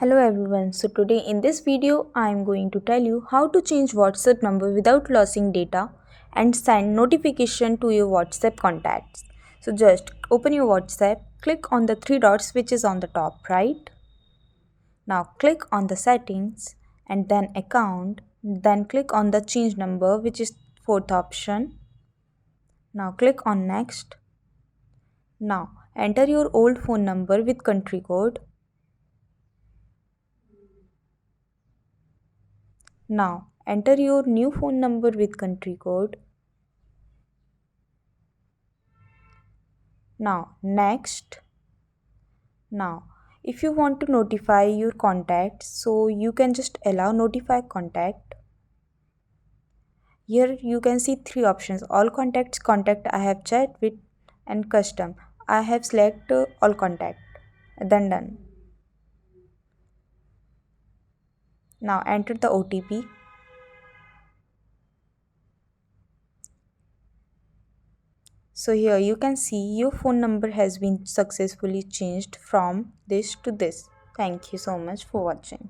Hello everyone, so today in this video I am going to tell you how to change WhatsApp number without losing data and send notification to your WhatsApp contacts. So just open your WhatsApp, click on the three dots which is on the top right. Now click on the settings and then account, then click on the change number which is fourth option. Now click on next. Now enter your old phone number with country code. Now enter your new phone number with country code. Now next. Now if you want to notify your contact, so you can just allow notify contact. Here you can see three options: all contacts, contact I have chat with, and custom. I have select all contact, then done. Now enter the OTP. So here you can see your phone number has been successfully changed from this to this. Thank you so much for watching.